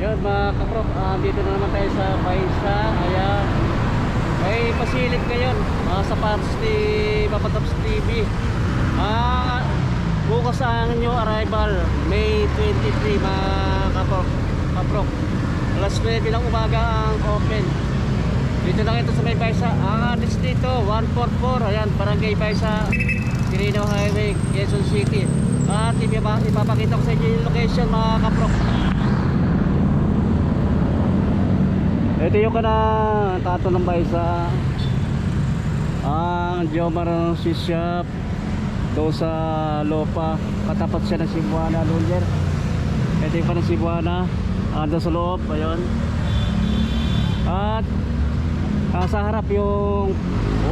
Ayun mga kaprok, dito na naman tayo sa Paisa. Ayan, may pasilip ngayon sa parts ni Papatops TV. Bukas ang new arrival May 23 mga kaprok. Alas 9 ng umaga ang open. Dito lang ito sa may Paisa. Ang address dito 144, ayan, Barangay Paisa, Quirino Highway, Quezon City. At ipapakita ko sa inyo yung location mga kaprok. Ito yung kanang tato ng Paisa, ang Jomar Shop do sa Lopa, katapat siya ng Cebuana Luller. Ito yung kanang Cebuana, doon sa loob, ayun. At sa harap yung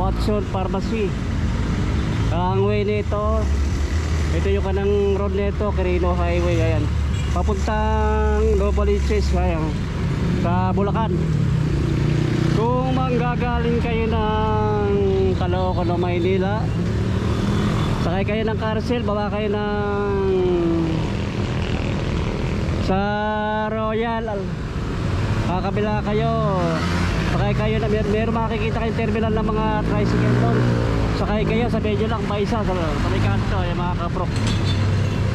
Watson Pharmacy. Ang way nito, ito yung kanang road nito, Quirino Highway, ayan, papuntang Novaliches, ayan, sa Bulacan. Kung manggagaling kayo ng Caloocan o Maynila, sakay kayo ng carousel, baba kayo ng sa Royal, kakabila kayo, sakay kayo na meron makikita kayong terminal ng mga tricycle doon. Sakay kayo, sabihin nyo lang Paisa sa may kanto, ay mga kaprok.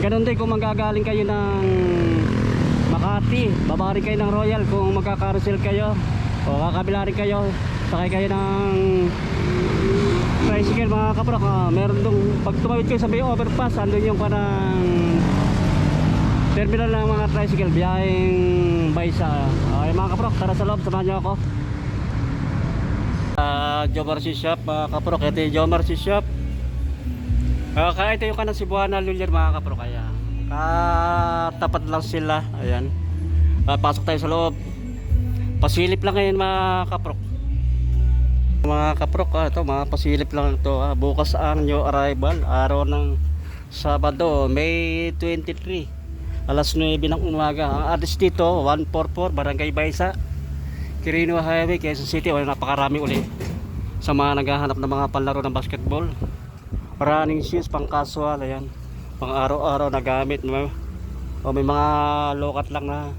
Ganun din kung manggagaling kayo ng Makati, baba rin kayo ng Royal. Kung magkakarousel kayo o kakabila rin kayo, sakay kayo ng tricycle mga kaprok. Meron dong, pag tumawid kayo sa may overpass, andun yung parang terminal ng mga tricycle, biyaheng Paisa. Okay mga kaprok, tara sa loob, samahan nyo ako. Jomar Shop mga kaprok. Ito yung Jomar Shop. Kaya ito yung kanang Cebuana Luller mga kaprok. Kaya katapat lang sila. Ayan, pasok tayo sa loob. Pasilip lang ngayon mga kaprok. Mga kaprok, ito mga pasilip lang ito. Bukas ang new arrival, araw ng Sabado, May 23, alas 9 ng umaga. Ang address dito 144 Barangay Paisa, Quirino Highway, Quezon City. Napakarami uli sa mga naghahanap ng mga panlaro ng basketball, running shoes, pang casual, ayan, pang araw-araw na gamit. O may mga lokat lang na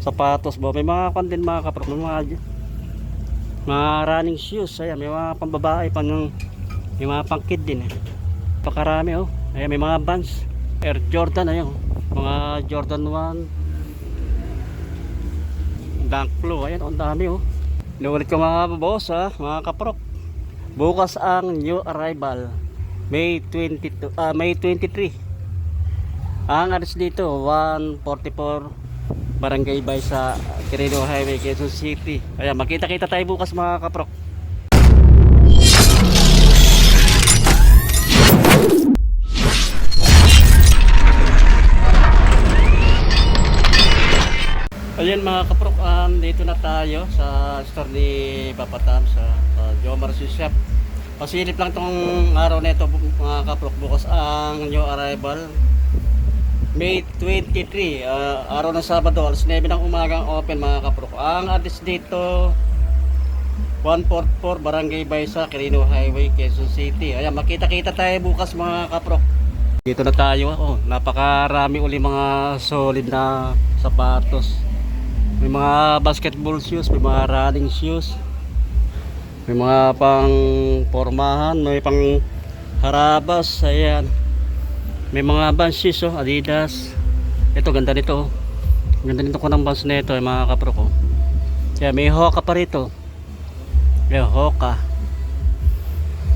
sapatos, may mga kandin mga kaprok, mga running shoes, ayan, may mga pambabae, may mga pang kid din. Pakarami ayan, may mga Vans, Air Jordan, ayan, mga Jordan 1, Dunk Blue, ayan, ang dami Inuulit ko mga boss, mga kaprok. Bukas ang new arrival May 23. Ang address dito 144 Barangay Paisa, Quirino Highway, Quezon City. Ayan, magkita-kita tayo bukas mga kaprok. Ayan mga kaprok, dito na tayo sa store ni Papatam sa Jomar Shop. Pasilip lang tong araw nito mga kaprok. Bukas ang new arrival May 23, araw ng Sabado, alas 9 ng umaga ang open mga kaprok. Ang address dito 144 Barangay Paisa, Quirino Highway, Quezon City. Ayan, makita-kita tayo bukas mga kaprok. Dito na tayo, napakarami uli mga solid na sapatos. May mga basketball shoes, may mga running shoes, may mga pang pormahan, may pang harabas, ayan. May mga Vans shoes, Adidas. Ito, ganda nito. Ganda nito ko ng Vans na ito, mga kaprok. Kaya may Hoka pa rito. Ayan, Hoka.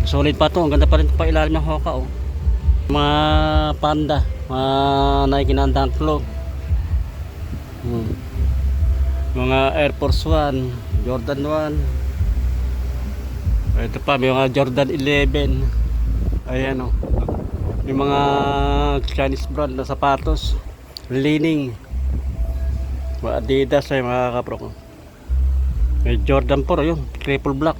Solid pa to, ang ganda pa rin pa ilalim ng Hoka. Mga Panda, mga Nike na Dunk Blue. Mga Air Force 1, Jordan 1. Ito pa, may mga Jordan 11. Ayan may mga Chinese brand na sapatos, Li-Ning, mga Adidas, ay mga kaprok. May Jordan 4 yun, triple black.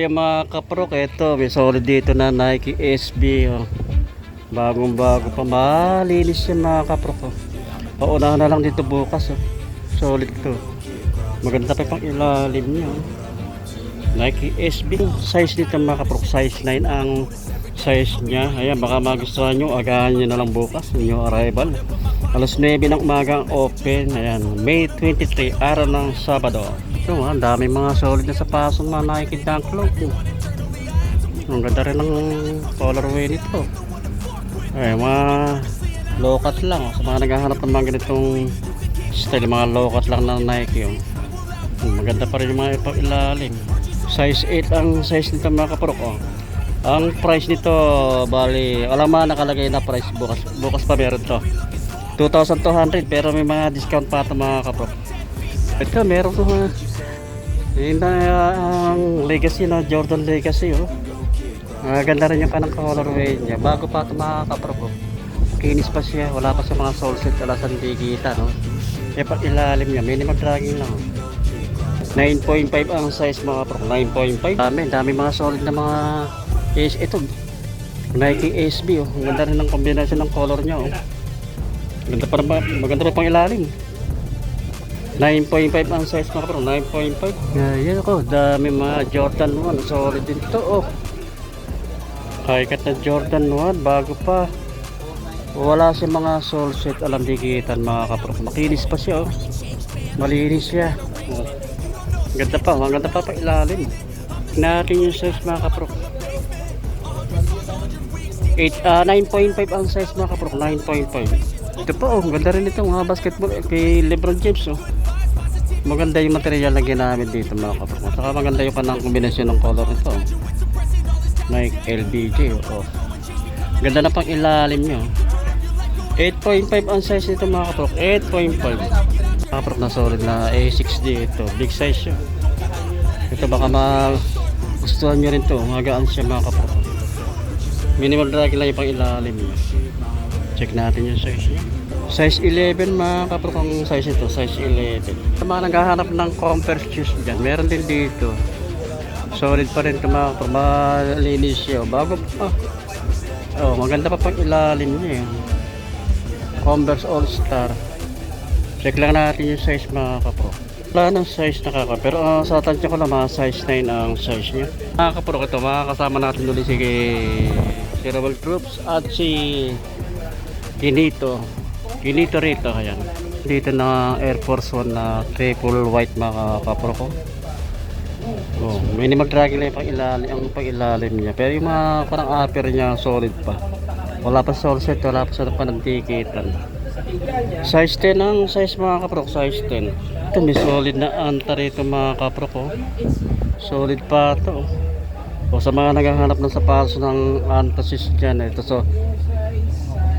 Yung mga kaprok, ito, may solid dito na Nike SB. Oh. Bagong bago pa. Malinis yung mga kaprok. Oh. Paunahan na lang dito bukas. Oh. Solid to. Maganda pa pang ilalim niya. Oh. Nike SB. Size dito mga kaprok. Size 9 ang size niya. Ayan, baka magustuhan nyo. Agahan nyo na lang bukas. Yung arrival. Alas 9 ng umaga open. Ayan, May 23, araw ng Sabado. Ito, ang dami mga solid na sapatos mga Nike Dunk Low. Ang ganda rin ng colorway nito. Ay, mga low cut lang. Sa mga naghahanap ng mga ganitong style, mga low cut lang ng Nike. Maganda pa rin yung mga ipang-ilalim. Size 8 ang size nito mga kaprok. Ang price nito, bali, alam mo nakalagay na price bukas pa meron to. 2,200 pero may mga discount pa ito mga kaprok. Ito meron ko ang Legacy na Jordan Legacy. Ganda rin yung kanang colorway niya. Bago pa ito mga kaprok. Kinis pa siya, wala pa sa mga sole set, wala sa digita. E pag ilalim niya, minimum dragging lang. 9.5 ang size mga kaprok. 9.5. Dami mga solid na mga ito Nike SB. Ang ganda rin ng kombinasyon ng color niya. Maganda pa pang ilalim. 9.5 ang size mga kapro. 9.5. Yan ako. Dami mga Jordan 1. Solid din ito. Kayakat na Jordan 1. Bago pa. Wala si mga sole set. Alam dikitan mga kapro. Makinis pa siya. Malinis siya. Ganda pa. Maganda pa pang ilalim. Natin yung size mga kapro. 9.5 ang size mga kapro. 9.5. Ito po, ganda rin ito mga basketball kay LeBron James. Maganda yung material na ginamit dito mga kapatid. Saka maganda yung kanang kombinasyon ng color nito. Nike LBJ. Ganda na pang ilalim nyo. 8.5 ang size nito mga kapatid. 8.5. Kapatid na solid na A6D ito. Big size yun. Ito baka magustuhan nyo rin ito. Magaan siya mga kapatid. Minimal drag lang yung pang ilalim nyo. Check natin yung size niya. Size 11 mga kaprok ang size ito. Size 11. Sa mga naghahanap ng Converse shoes dyan, meron din dito. Solid pa rin ito mga kaprok. Malinis siya. Bago pa. Maganda pa pang ilalim niya. Converse All Star. Check lang natin yung size mga kaprok. Wala ng size na kaka. Pero sa tansya ko lang mga size 9 ang size niya. Mga kaprok ito. Makakasama natin ulit si Rebel Troops at si Kinito rito. Ayan. Dito na Air Force 1 na triple white mga kapro ko. May mag-dragging lang yung pang-ilalim niya. Pero yung mga parang upper niya solid pa. Wala pa sole set, wala pa sa panagdikitan. Size 10 ang size mga kapro. Size 10. Ito may solid na anta rito mga kapro ko. Solid pa ito. Sa mga naghahanap ng sapatos ng antasis dyan. Ito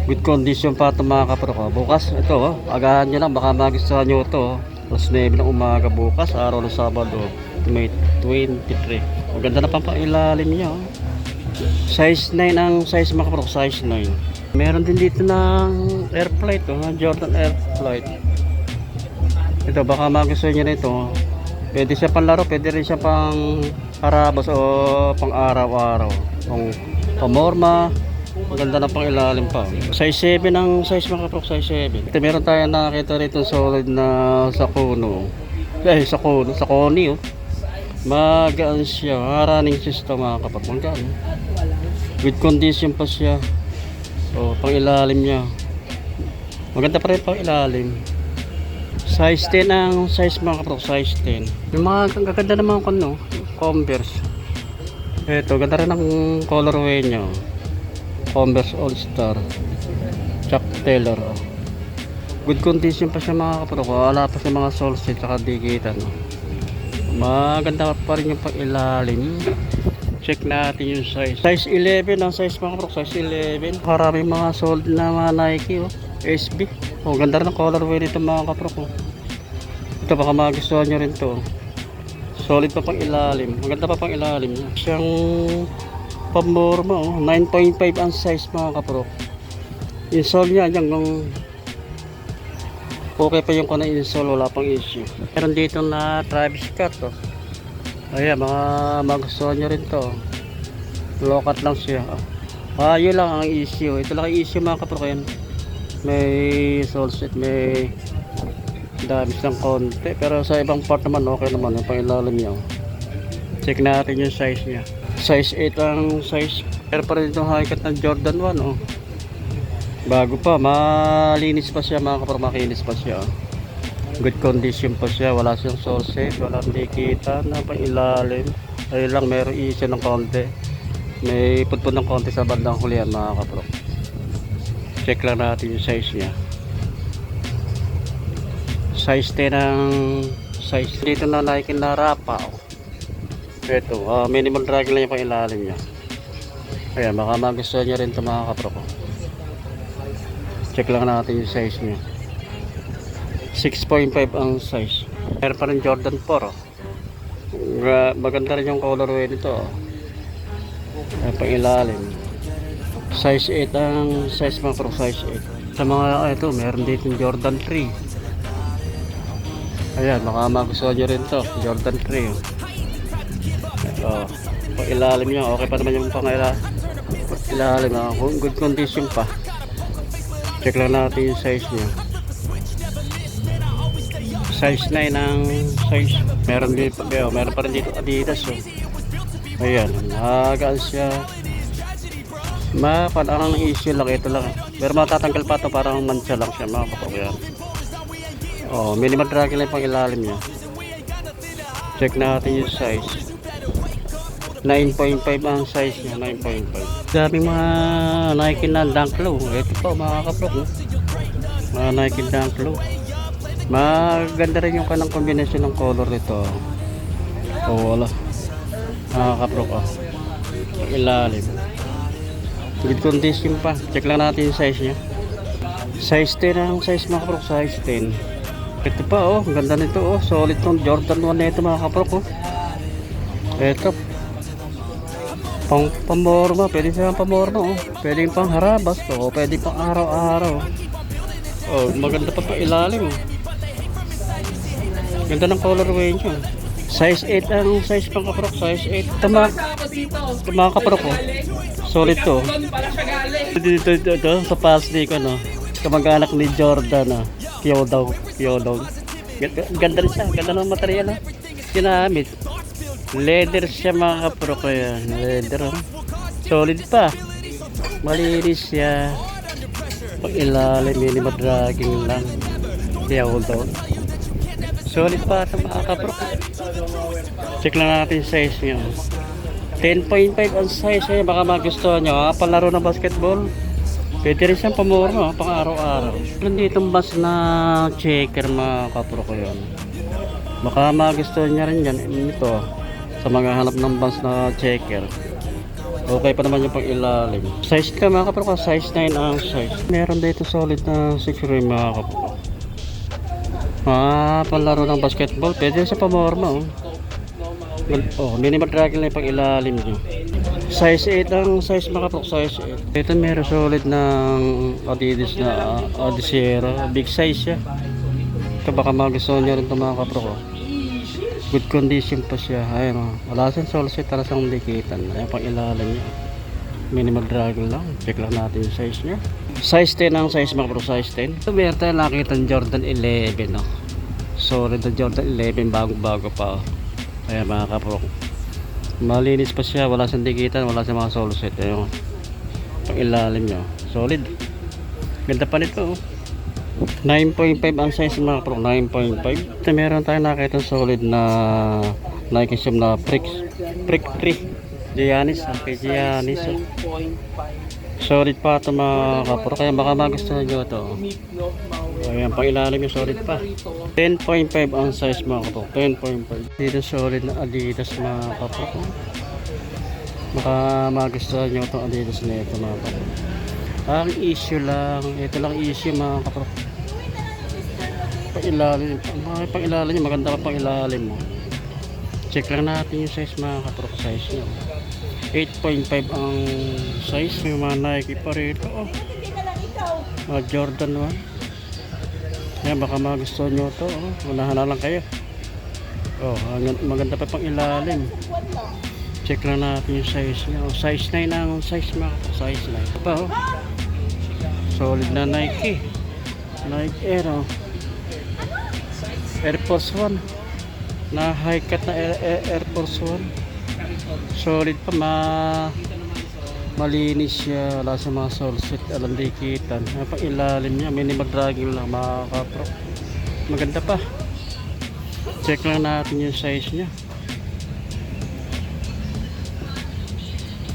good condition pa ito mga kapro ko. Bukas ito agahan nyo lang, baka magustuhan nyo ito. Alas 9 ng umaga bukas, araw ng Sabado, May 23. Maganda na pang ilalim niya. Size 9 ang size mga kapro. Size 9. Meron din dito ng air flight. Jordan air flight. Ito baka magustuhan nyo nito. Pwede siya pang laro, pwede rin siya pang harabos o pang araw-araw. Pamorma. Maganda na pang ilalim pa. Size 7 ang size mga kaprok. Size 7. Ito meron tayo nakakita rito solid na Saucony. Saucony. Magaan siya. Running system mga kaprok. Magaan. Good condition pa siya. Pang ilalim niya. Maganda pa rin pang ilalim. Size 10 ang size mga kaprok. Size 10. Yung mga gaganda naman Converse. Ito ganda rin ang colorway niya. Converse All Star Chuck Taylor. Good condition pa siya mga kapatid. Wala pa sa mga sole set at dikitan. Maganda pa rin yung pang ilalim. Check natin yung size. Size 11 ang size mga kapatid. Size 11. Maraming mga sold na mga Nike SB. Ganda rin ang colorway nito mga kapatid. Ito baka magustuhan nyo rin to. Solid pa pang ilalim. Maganda pa pang ilalim. Siyang pamorma 9.5 ang size mga kapro. Insole niya kung okay pa yung insole, wala pang issue. Meron dito na Travis Scott Ayan, mga magustuhan nyo rin to. Lokat lang siya. Yun lang ang issue. Ito lang ang issue mga kapro. Yan. May sole set, may damage ng konti. Pero sa ibang part naman, okay naman. Yung pangilalim niya. Check natin yung size niya. Size 8 ang size. Pero pa rin itong high-cut ng Jordan 1. Oh. Bago pa. Malinis pa siya mga kapro. Makinis pa siya. Good condition pa siya. Wala siyang sole set. Walang dikita na pangilalim. Ayun lang, meron issue ng konti. May putput ng konti sa bandang hulihan mga kapro. Check lang natin yung size niya. Size 10 ang size. Dito na naikin na rapa. Ito, minimal drag lang yung pang ilalim niya. Ayan, baka magustuhan nyo rin ito mga kapro ko. Check lang natin yung size niya. 6.5 ang size. Meron pa rin Jordan 4. Maganda rin yung colorway nito. Pang ilalim. Size 8 ang size mga pro, size 8. Sa mga ito, meron dito Jordan 3. Ayan, baka magustuhan nyo rin to, Jordan 3. Pang ilalim nyo, okay pa naman yung pang ilalim. Good condition pa. Check lang natin yung size nyo. Size 9 ang size. Meron pa rin dito Adidas. Ayan, magaan siya. Parang issue lang, ito lang. Pero matatanggal pa ito, parang mancha lang siya mga kapakyan. Minimal drag lang pang ilalim niya. Check natin yung size. 9.5 ang size niya, 9.5. Daming mga Nike na Dunk Low. Ito po mga kapro. Mga Nike Dunk Low. Maganda rin yung kanang combination ng color nito. Wala. Kapro ko. Ilalim. Good condition pa. Check lang natin yung size niya. Size 10 ang size mga kapro. Size 10. Ito pa ganda nito solid tong Jordan 1 na ito mga kapro ko. Ito. Pamorma. Pwede siya pamorma Pwede pang harabas pwede pang araw-araw. Maganda pa ilalim. Ganda ng colorway niya. Size 8 ang size pang kaprok, size 8. Mga kaprok solid to. Dito sa plastic kamag-anak ni Jordan Kyodo. Ganda rin siya, ganda ng material ginamit. Leather siya mga kaprok yan. Leather solid pa. Malinis siya. Pag ilalim, minimal dragging lang. Kyodo. Solid pa ito mga kaprok. Check lang natin yung size nyo. 10.5 ang size baka magustuhan nyo. Palaro ng basketball. Pwede rin siyang pamorma pang araw-araw. Nandito ang bus na checker mga kaprok ko yun. Baka magustuhan nyo rin yan. Ito sa mga hanap ng bus na checker. Okay pa naman yung pang ilalim. Size ka mga kaprok, size 9 ang size. Meron dito solid na 6 rim mga kaprok. Palaro ng basketball, pwede sa pamorma minimal drag lang pang ilalim nyo. Size 8 ang size mga kapro, size 8. Ito meron solid ng Adidas na Adisera, big size siya. Ito baka magustuhan nyo rin ito mga kapro ko. Good condition pa siya. Ayun wala siyang sole set, talasang dikitan. Ayan pang ilalim nyo, minimal drag lang. Check lang natin yung size nya. Size 10 ang size mga kapro, size 10. Ito meron tayo nakita ng Jordan 11 solid na Jordan 11, bago pa ayan mga kapro, malinis pa siya, wala siyang dikitan, wala siyang mga sole set. Ayun pang ilalim nyo, solid, ganda pa nito 9.5 ang size mga kapro, 9.5. Ito meron tayo nakita solid na Nike Zoom na Prick 3 Giannis, kay Giannis solid pa ito mga kapro, kaya baka magustuhan nyo ito. Ayan, pang ilalim yung solid pa. 10.5 ang size mga kapro, 10.5. Dito solid na Adidas mga kapro. Baka magustuhan nyo itong Adidas na ito mga kapro. Ang issue lang, ito lang issue mga kapro. Pang ilalim, maganda pa pang ilalim mo. Check lang natin yung size mga kapro, size nyo. 8.5 ang size. May mga Nike pa rito Jordan 1. Yan, baka magustuhan nyo ito unahan na lang kayo. Oh, maganda pa pang ilalim. Check lang natin yung size niya. Oh, size 9 ang size mga kapro. Size 9. Ito pa oh. Solid na Nike. Nike Air oh. Air Force 1. Na high cut na Air Force 1. Solid pa, malinis siya, wala sa mga solsit, alam dikitan. Pang ilalim niya, minimal dragging lang mga kapro. Maganda pa. Check lang natin yung size niya.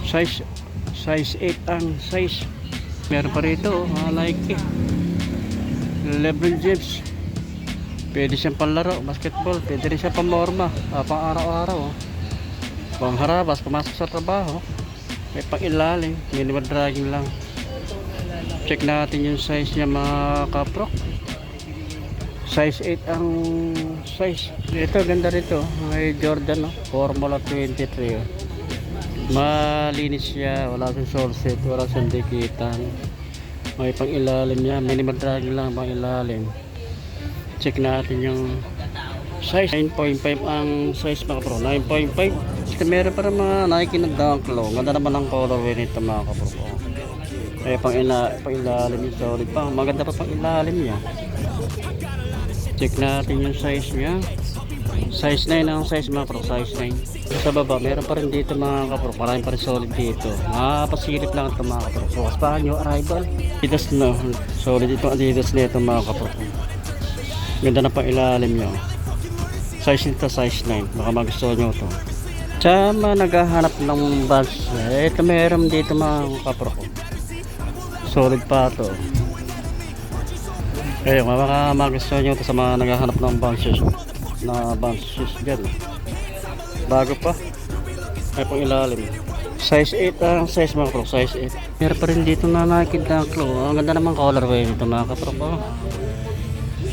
Size 8 ang size. Meron pa rito Nike LeBron James. Pwede siyang panlaro, basketball. Pwede rin siyang pamorma, pang araw-araw pang harabas, pumasok sa trabaho. May pang ilalim, minimal dragging lang. Check natin yung size niya mga kapro. Size 8 ang size. Ito ganda rito, may Jordan Formula 23 malinis siya, wala siyang solset, wala siyang dikitan. May pang ilalim niya, minimal dragging lang pang ilalim. Check natin yung size. 9.5 ang size mga kapro. 9.5. Meron pa rin mga Nike na Dunk Low. Ganda naman ang colorway nito mga kapro. Kaya pang ilalim yung solid pa. Maganda pa pang ilalim niya. Check natin yung size niya. Size 9 ang size mga kapro. Size 9. Sa baba meron pa rin dito mga kapro. Marami pa rin solid dito. Pasilip lang ito mga kapro. So kaspahan yung arrival. Adidas na. Solid itong Adidas na ito mga kapro. Ganda na pang ilalim nyo. Size nito size 9. Baka magustuhan nyo ito. Tsama naghahanap ng bags. Ito meron dito mga kapro ko. Solid pa ito. Kaya baka magustuhan nyo ito sa mga naghahanap ng bags. Na bags dyan. Bago pa. Ay pang ilalim. Size 8 ang size mga kapro. Size 8. Meron pa rin dito na Nike Dunk Low. Ang ganda namang colorway nito mga kapro ko.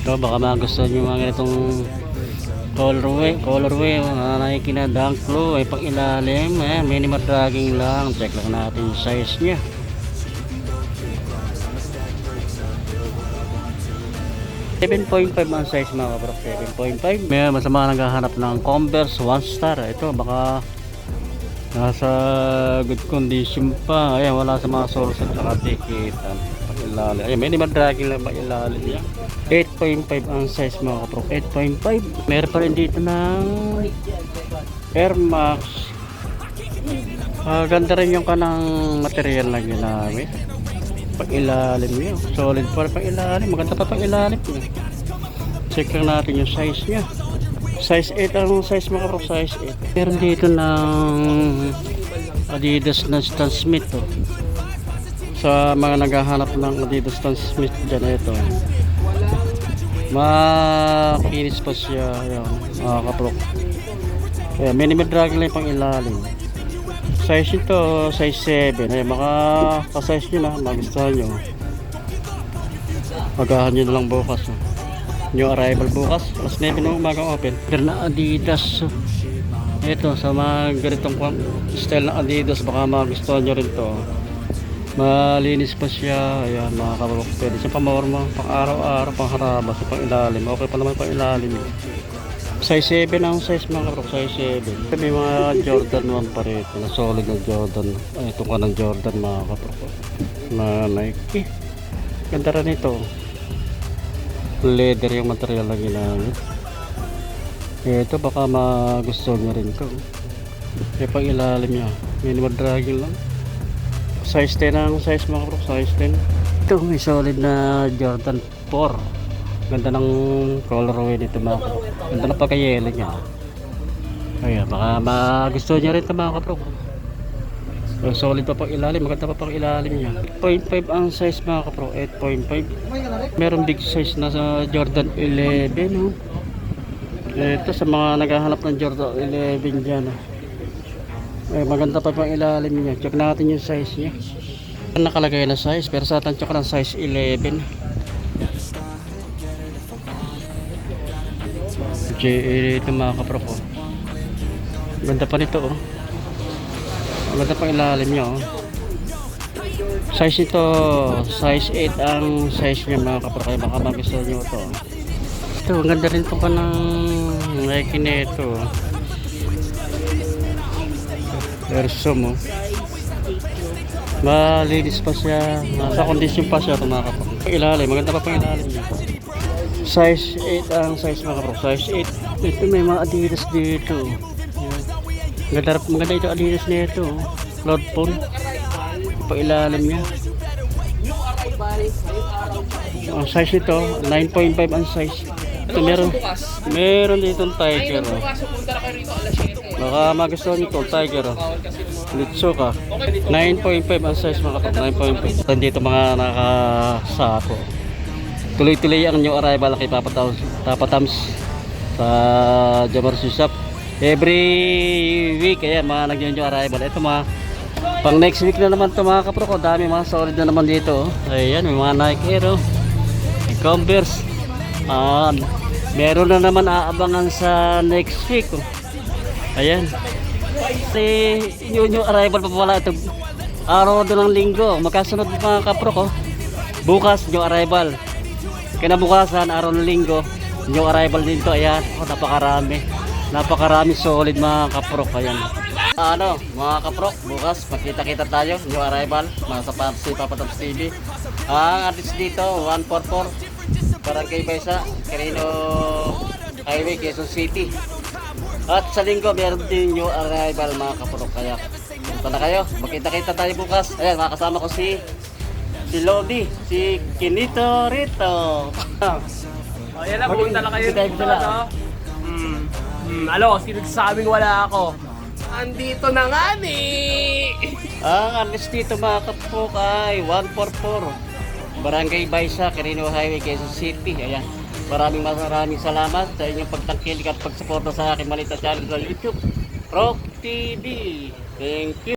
So, baka magustuhan nyo mga ganitong colorway Nike na Dunk Low ay pang ilalim, minimal dragging lang. Check lang natin yung size nya. $7.5 ang size mga kapro. 7.5. May masama naghahanap ng Converse 1 star. Ito baka nasa good condition pa. Ayan, wala sa mga soles at saka tikitan. Ilalim. Ayan, minimal dragging lang pa ilalim niya. 8.5 ang size mga kapro. 8.5. Meron pa rin dito ng Air Max. Ganda rin yung kanang material na ginamit. Pag ilalim niya. Solid pa pag ilalim. Maganda pa pag ilalim niya. Check lang natin yung size niya. Size 8 ang size mga kapro. Size 8. Meron dito ng Adidas na Stan Smith sa mga naghahanap ng Adidas Stan Smith dyan. Ito makinis pa siya. Ayan, mga kapro. Minimal dragging lang pang ilalim. Size ito size 7. Ayan, baka ka-size nyo na, magustuhan nyo. Magahan nyo na lang bukas new arrival bukas alas 9 ng umaga open. Pero na Adidas ito sa mga ganitong style ng Adidas, baka magustuhan nyo rin to. Malinis pa siya. Ayan mga kapro, pwede siya pamorma pang araw-araw, pang harabas, pang ilalim. Okay pa naman pang ilalim. Size 7 ang size mga kapro. Size 7. May mga Jordan 1 pa rito na solid na Jordan. Ito ka ng Jordan mga kapro na Nike. Ganda rin ito. Leather yung material na ginamit. Ito baka magustuhan nyo rin ito. Pang ilalim niya, minimal dragging lang. Size 10 ang size mga kapro. Size 10. Ito may solid na Jordan 4. Ganda ng colorway nito mga kapro. Ganda ng pagka-yellow niya. Ayan, baka magustuhan nyo rin ito mga kapro. Solid pa pang ilalim. Maganda pa pang ilalim niya. 8.5 ang size mga kapro. 8.5. Meron big size na sa Jordan 11 Ito sa mga naghahanap ng Jordan 11 dyan. Maganda pa pang ilalim niya. Check natin yung size niya. Nakalagay na size pero sa tansya ko ng size 11. Ito mga kapro ko. Ganda pa nito Ganda pa ilalim niya Size ito size 8 ang size niya mga kapro. Kaya baka magustuhan nyo ito. Ito ang ganda rin ito pa ng Nike nito. Verso mo. Malinis pa siya. Nasa condition pa siya tumakap. Ilalim, maganda pa pang ilalim niya. Size 8 ang size mga kapro. Size 8. Ito may mga Adidas dito. Yan. Maganda ito Adidas nito. Cloud phone. Pa ilalim niya. Ang size nito 9.5 ang size. Ito meron dito Tiger. Baka magustuhan nito Tiger. Litsuka 9.5 ang size mga kapatid. 9.5. Dito mga nakasako. Tuloy-tuloy ang new arrival kay Papa Tams sa Jomar Shop. Every week ayan mga nag-new arrival. Ito mga pang next week na naman ito mga kapro ko. Dami mga solid na naman dito. Ayan may mga Nike Air. May Converse. Meron na naman aabangan sa next week. Ayan. Si new arrival pa wala ito. Araw doon ng linggo. Magkasunod mga kapro ko. Bukas new arrival. Kinabukasan araw ng linggo. New arrival din to. Ayan. Napakarami. Napakarami solid mga kapro. Ayan. Mga kapro, bukas magkita-kita tayo. New arrival. Mga sa Papa Tams TV. Ang address dito 144 Barangay Baysa, Quirino Highway, Quezon City. At sa linggo, meron din new arrival mga kapurok. Kaya punta na kayo, magkita-kita tayo bukas. Ayan, makasama ko si Lodi, si Kinito Rito. Ayan lang, punta na kayo dito. Alo, sino sabing wala ako? Andito na nga ni! Ang address dito mga kapurok ay 144 Barangay Baysa, Quirino Highway, Quezon City. Ayan. Maraming salamat sa inyong pagtangkilik at pagsuporta sa aking malita channel sa YouTube, Rock TV. Thank you.